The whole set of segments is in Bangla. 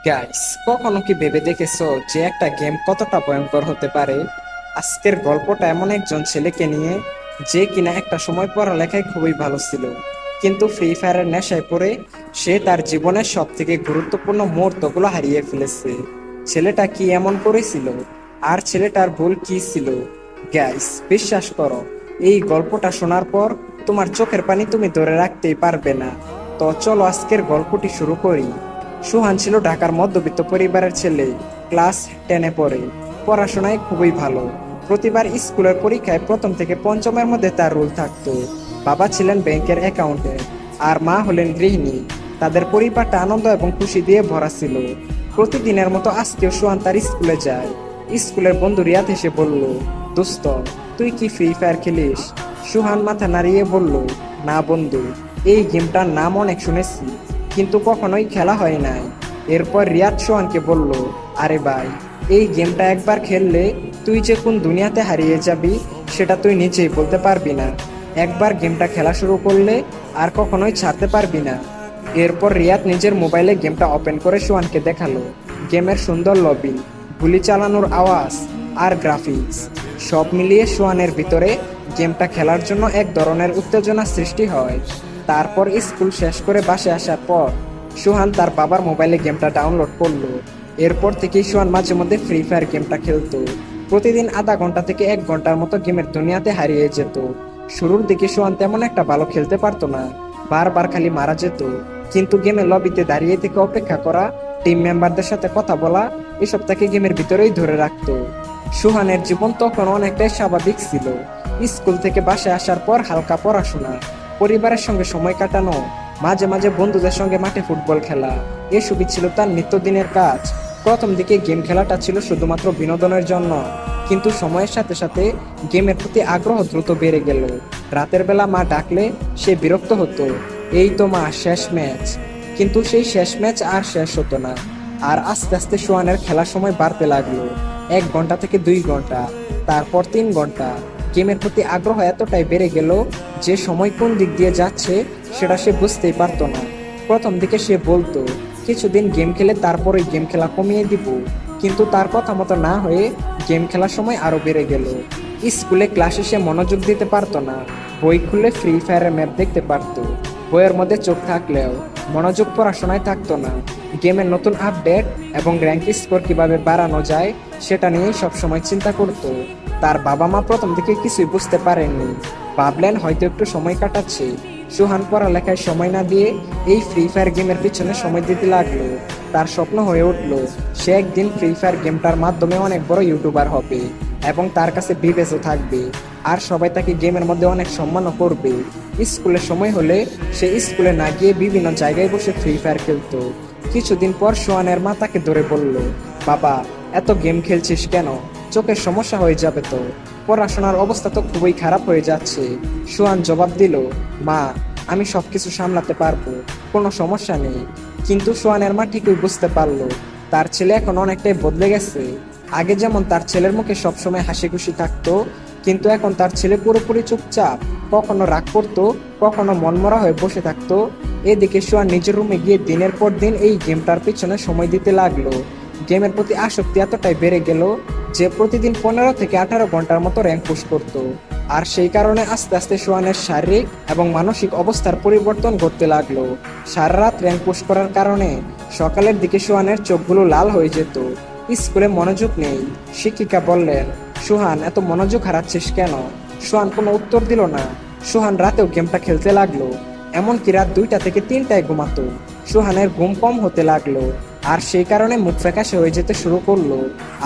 গাইস, কখনো কি ভেবে দেখেছো যে একটা গেম কতটা ভয়ঙ্কর হতে পারে? আজকের গল্পটা এমন একজন ছেলেকে নিয়ে, যে কিনা একটা সময় পড়ালেখায় খুবই ভালো ছিল, কিন্তু ফ্রি ফায়ারের নেশায় পড়ে সে তার জীবনের সব থেকে গুরুত্বপূর্ণ মুহূর্তগুলো হারিয়ে ফেলেছে। ছেলেটা কি এমন করেছিল, আর ছেলেটার ভুল কি ছিল? গাইস, বিশ্বাস করো, এই গল্পটা শোনার পর তোমার চোখের পানি তুমি ধরে রাখতেই পারবে না। তো চলো আজকের গল্পটি শুরু করি। সুহান ছিল ঢাকার মধ্যবিত্ত পরিবারের ছেলে। ক্লাস 10-এ পড়ে। পড়াশোনায় খুবই ভালো। প্রতিবার স্কুলের পরীক্ষায় প্রথম থেকে পঞ্চমের মধ্যে তার রোল থাকতো। বাবা ছিলেন ব্যাংকের অ্যাকাউন্টেন্ট, আর মা হলেন গৃহিণী। তাদের পরিবারটা আনন্দ এবং খুশি দিয়ে ভরা ছিল। প্রতিদিনের মতো আজকেও সুহান তার স্কুলে যায়। স্কুলের বন্ধু রিয়াদ এসে বলল, দোস্ত, তুই কি ফ্রি ফায়ার খেলিস? সুহান মাথা নাড়িয়ে বলল, না বন্ধু, এই গেমটার নাম অনেক শুনেছি, কিন্তু কখনোই খেলা হয় নাই। এরপর রিয়াদ সোহানকে বলল, আরে ভাই, এই গেমটা একবার খেললে তুই যে কোন দুনিয়াতে হারিয়ে যাবি সেটা তুই নিজেই বলতে পারবি না। একবার গেমটা খেলা শুরু করলে আর কখনোই ছাড়তে পারবি না। এরপর রিয়াদ নিজের মোবাইলে গেমটা ওপেন করে সোহানকে দেখালো। গেমের সুন্দর লবি, গুলি চালানোর আওয়াজ আর গ্রাফিক্স সব মিলিয়ে সোহানের ভিতরে গেমটা খেলার জন্য এক ধরনের উত্তেজনা সৃষ্টি হয়। তারপর স্কুল শেষ করে বাসে আসার পর সুহান তার বাবার মোবাইলে গেমটা ডাউনলোড করলো। এরপর থেকেই সুহান মাঝে মধ্যে ফ্রি ফায়ার গেমটা খেলতো। প্রতিদিন আধা ঘন্টা থেকে 1 ঘন্টার মতো গেমের দুনিয়াতে হারিয়ে যেত। শুরুর দিকে সুহান তেমন একটা ভালো খেলতে পারতো না, বারবার খালি মারা যেত। কিন্তু গেমের লবিতে দাঁড়িয়ে থেকে অপেক্ষা করা, টিম মেম্বারদের সাথে কথা বলা, এসব তাকে গেমের ভিতরেই ধরে রাখতো। সুহানের জীবন তখন অনেকটাই স্বাভাবিক ছিল। স্কুল থেকে বাসায় আসার পর হালকা পড়াশোনা, পরিবারের সঙ্গে সময় কাটানো, মাঝে মাঝে বন্ধুদের সঙ্গে মাঠে ফুটবল খেলা, এসবই ছিল তার নিত্যদিনের কাজ। প্রথম দিকে গেম খেলাটা ছিল শুধুমাত্র বিনোদনের জন্য, কিন্তু সময়ের সাথে সাথে গেমের প্রতি আগ্রহ দ্রুত বেড়ে গেল। রাতের বেলা মা ডাকলে সে বিরক্ত হতো, এই তো মা, শেষ ম্যাচ। কিন্তু সেই শেষ ম্যাচ আর শেষ হতো না। আর আস্তে আস্তে সোহানের খেলার সময় বাড়তে লাগলো। 1 ঘন্টা থেকে 2 ঘন্টা, তারপর 3 ঘন্টা। গেমের প্রতি আগ্রহ এতটাই বেড়ে গেল যে সময় কোন দিক দিয়ে যাচ্ছে সেটা সে বুঝতেই পারতো না। প্রথম দিকে সে বলতো কিছুদিন গেম খেলে তারপরে গেম খেলা কমিয়ে দিব, কিন্তু তার কথা মতো না হয়ে গেম খেলার সময় আরো বেড়ে গেল। স্কুলে ক্লাসে সে মনোযোগ দিতে পারতো না। বই খুলে ফ্রি ফায়ারের ম্যাপ দেখতে পারতো, বইয়ের মধ্যে চোখ থাকলেও মনোযোগ পড়াশোনায় থাকতো না। গেমের নতুন আপডেট এবং র্যাঙ্ক স্কোর কিভাবে বাড়ানো যায় সেটা নিয়েই সবসময় চিন্তা করতো। তার বাবা মা প্রথম দিকে কিছুই বুঝতে পারেননি, ভাবলেন হয়তো একটু সময় কাটাচ্ছে। সুহান পড়ালেখায় সময় না দিয়ে এই ফ্রি ফায়ার গেমের পিছনে সময় দিতে লাগলো। তার স্বপ্ন হয়ে উঠলো সে একদিন ফ্রি ফায়ার গেমটার মাধ্যমে অনেক বড় ইউটিউবার হবে এবং তার কাছে বিবেচও থাকবে, আর সবাই তাকে গেমের মধ্যে অনেক সম্মানও করবে। স্কুলের সময় হলে সে স্কুলে না গিয়ে বিভিন্ন জায়গায় বসে ফ্রি ফায়ার খেলতো। কিছুদিন পর সোহানের মা তাকে ধরে বলল, বাবা, এত গেম খেলছিস কেন? চোখের সমস্যা হয়ে যাবে তো, পড়াশোনার অবস্থা তো খুবই খারাপ হয়ে যাচ্ছে। সোহান জবাব দিল, মা, আমি সবকিছু সামলাতে পারবো, কোনো সমস্যা নেই। কিন্তু সোহানের মা ঠিকই বুঝতে পারলো তার ছেলে এখন অনেকটাই বদলে গেছে। আগে যেমন তার ছেলের মুখে সবসময় হাসি খুশি থাকতো, কিন্তু এখন তার ছেলে পুরোপুরি চুপচাপ, কখনো রাগ করতো, কখনো মনমরা হয়ে বসে থাকতো। এদিকে সোহান নিজের রুমে গিয়ে দিনের পর দিন এই গেমটার পিছনে সময় দিতে লাগলো। গেমের প্রতি আসক্তি এতটাই বেড়ে গেল যে প্রতিদিন 15 থেকে 18 ঘন্টার মতো র্যাঙ্ক পুশ করত। আর সেই কারণে আস্তে আস্তে সোহানের শারীরিক এবং মানসিক অবস্থার পরিবর্তন ঘটতে লাগলো। সারা রাত র্যাঙ্ক পুশ করার কারণে সকালের দিকে সোহানের চোখগুলো লাল হয়ে যেত। স্কুলে মনোযোগ নেই। শিক্ষিকা বললেন, সোহান, এত মনোযোগ হারাচ্ছিস কেন? সোহান কোনো উত্তর দিল না। সোহান রাতেও গেমটা খেলতে লাগলো, এমনকি রাত 2টা থেকে 3টায় ঘুমাতো। সোহানের ঘুম কম হতে লাগলো, আর সেই কারণে মুখ ফ্যাকাশে হয়ে যেতে শুরু করলো।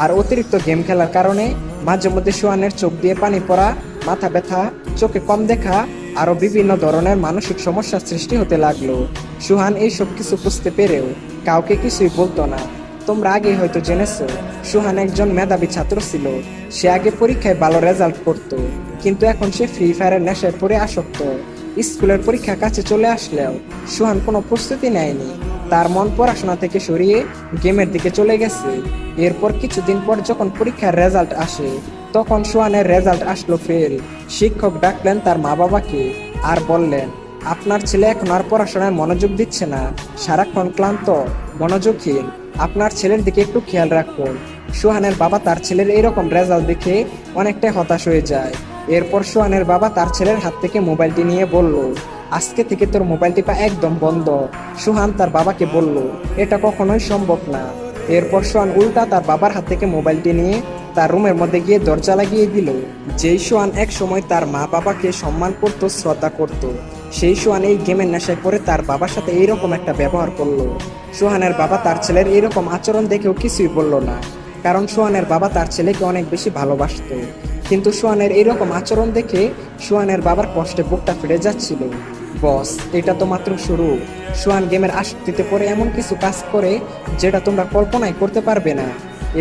আর অতিরিক্ত গেম খেলার কারণে মাঝে মধ্যে সোহানের চোখ দিয়ে পানি পড়া, মাথা ব্যথা, চোখে কম দেখা, আরো বিভিন্ন ধরনের মানসিক সমস্যার সৃষ্টি হতে লাগলো। সোহান এই সব কিছু বুঝতে পেরেও কাউকে কিছুই বলতো না। তোমরা আগে হয়তো জেনেছো, সোহান একজন মেধাবী ছাত্র ছিল। সে আগে পরীক্ষায় ভালো রেজাল্ট করতো, কিন্তু এখন সে ফ্রি ফায়ারের নেশায় পড়ে আসক্ত। স্কুলের পরীক্ষা কাছে চলে আসলেও সোহান কোনো প্রস্তুতি নেয়নি। তার মন পড়াশোনা থেকে সরিয়ে গেমের দিকে চলে গেছে। এরপর কিছুদিন পর যখন পরীক্ষার রেজাল্ট আসে, তখন সোহানের রেজাল্ট আসলো ফেল। শিক্ষক ডাকলেন তার মা বাবাকে আর বললেন, আপনার ছেলে এখন আর পড়াশোনায় মনোযোগ দিচ্ছে না, সারাক্ষণ ক্লান্ত, মনোযোগহীন। আপনার ছেলের দিকে একটু খেয়াল রাখুন। সোহানের বাবা তার ছেলের এরকম রেজাল্ট দেখে অনেকটাই হতাশ হয়ে যায়। এরপর সোহানের বাবা তার ছেলের হাত থেকে মোবাইলটি নিয়ে বলল, আজকে থেকে তোর মোবাইল টিপা একদম বন্ধ। সোহান তার বাবাকে বলল, এটা কখনোই সম্ভব না। এরপর সোহান উল্টা তার বাবার হাত থেকে মোবাইলটি নিয়ে তার রুমের মধ্যে গিয়ে দরজা লাগিয়ে দিল। যেই সোহান এক সময় তার মা বাবাকে সম্মান করত, শ্রদ্ধা করত, সেই সোহান এই গেমের নেশায় পড়ে তার বাবার সাথে এইরকম একটা ব্যবহার করলো। সোহানের বাবা তার ছেলের এইরকম আচরণ দেখেও কিছুই বলল না, কারণ সোহানের বাবা তার ছেলেকে অনেক বেশি ভালোবাসতো। কিন্তু সোহানের এইরকম আচরণ দেখে সোহানের বাবার কষ্টে বুকটা ফেটে যাচ্ছিল। বস, এটা তো মাত্র শুরু। সোহান গেমের আসক্তিতে পড়ে এমন কিছু কাজ করে যেটা তোমরা কল্পনাই করতে পারবে না।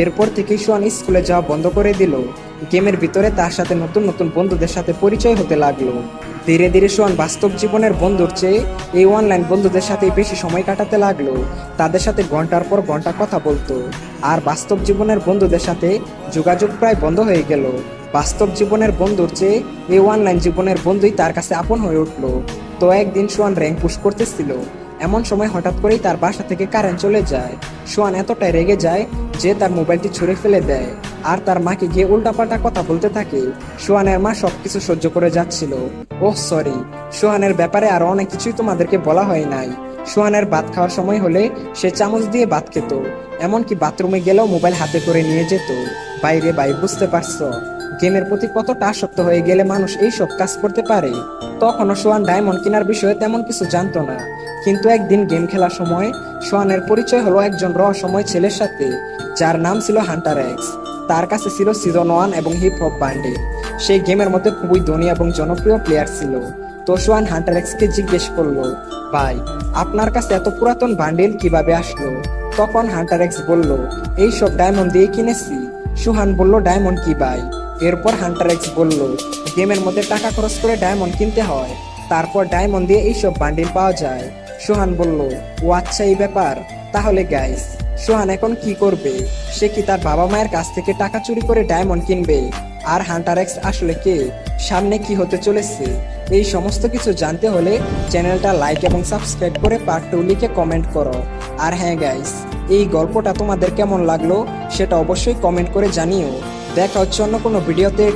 এরপর থেকে সোহান স্কুলে যাওয়া বন্ধ করে দিল। গেমের ভিতরে তার সাথে নতুন নতুন বন্ধুদের সাথে পরিচয় হতে লাগলো। ধীরে ধীরে সোহান বাস্তব জীবনের বন্ধুর চেয়ে এই অনলাইন বন্ধুদের সাথে বেশি সময় কাটাতে লাগলো। তাদের সাথে ঘন্টার পর ঘন্টা কথা বলতো, আর বাস্তব জীবনের বন্ধুদের সাথে যোগাযোগ প্রায় বন্ধ হয়ে গেল। বাস্তব জীবনের বন্ধুর চেয়ে এই অনলাইন জীবনের বন্ধুই তার কাছে আপন হয়ে উঠলো। তো একদিন সোহান র্যাঙ্ক পুশ করতেছিল, এমন সময় হঠাৎ করেই তার বাসা থেকে কারেন্ট চলে যায়। সোহান এতটাই রেগে যায় যে তার মোবাইলটি ছুঁড়ে ফেলে দেয়, আর তার মাকে গিয়ে উল্টাপাল্টা কথা বলতে থাকে। সোহানের মা সবকিছু সহ্য করে যাচ্ছিল। ওহ সরি, সোহানের ব্যাপারে আরো অনেক কিছুই তোমাদেরকে বলা হয় নাই। সোহানের ভাত খাওয়ার সময় হলে সে চামচ দিয়ে ভাত খেত, এমনকি বাথরুমে গেলেও মোবাইল হাতে করে নিয়ে যেত। বাইরে ভাই, বুঝতে পারছো গেমের প্রতি কতটা আসক্ত হয়ে গেলে মানুষ এই সব কাজ করতে পারে। তখনও সোহান ডায়মন্ড কেনার বিষয়ে তেমন কিছু জানতো না, কিন্তু একদিন গেম খেলার সময় সোহানের পরিচয় হলো একজন রহস্যময় ছেলের সাথে, যার নাম ছিল হান্টার এক্স। তার কাছে ছিল সিজন 1 এবং হিপ হপ বান্ডেল। সেই গেমের মধ্যে খুবই ধনী এবং জনপ্রিয় প্লেয়ার ছিল। তো সোহান হান্টার এক্সকে জিজ্ঞেস করলো, ভাই, আপনার কাছে এত পুরাতন বান্ডেল কিভাবে আসলো? তখন হান্টার এক্স বলল, এই সব ডায়মন্ড দিয়ে কিনেছি। সোহান বলল, ডায়মন্ড কি ভাই? এরপর হান্টার এক্স বলল, গেমের মধ্যে টাকা খরচ করে ডায়মন্ড কিনতে হয়, তারপর ডায়মন্ড দিয়ে এইসব বান্ডিল পাওয়া যায়। সোহান বলল, ও আচ্ছা, এই ব্যাপার। তাহলে গাইস, সোহান এখন কি করবে? সে কি তার বাবা মায়ের কাছ থেকে টাকা চুরি করে ডায়মন্ড কিনবে? আর হান্টার এক্স আসলে কে? সামনে কি হতে চলেছে? এই সমস্ত কিছু জানতে হলে চ্যানেলটা লাইক এবং সাবস্ক্রাইব করে পার্ট 2 লিখে কমেন্ট করো। আর হ্যাঁ গাইস, এই গল্পটা তোমাদের কেমন লাগলো সেটা অবশ্যই কমেন্ট করে জানিও। দেখা হচ্ছে অন্য কোনো ভিডিওতে।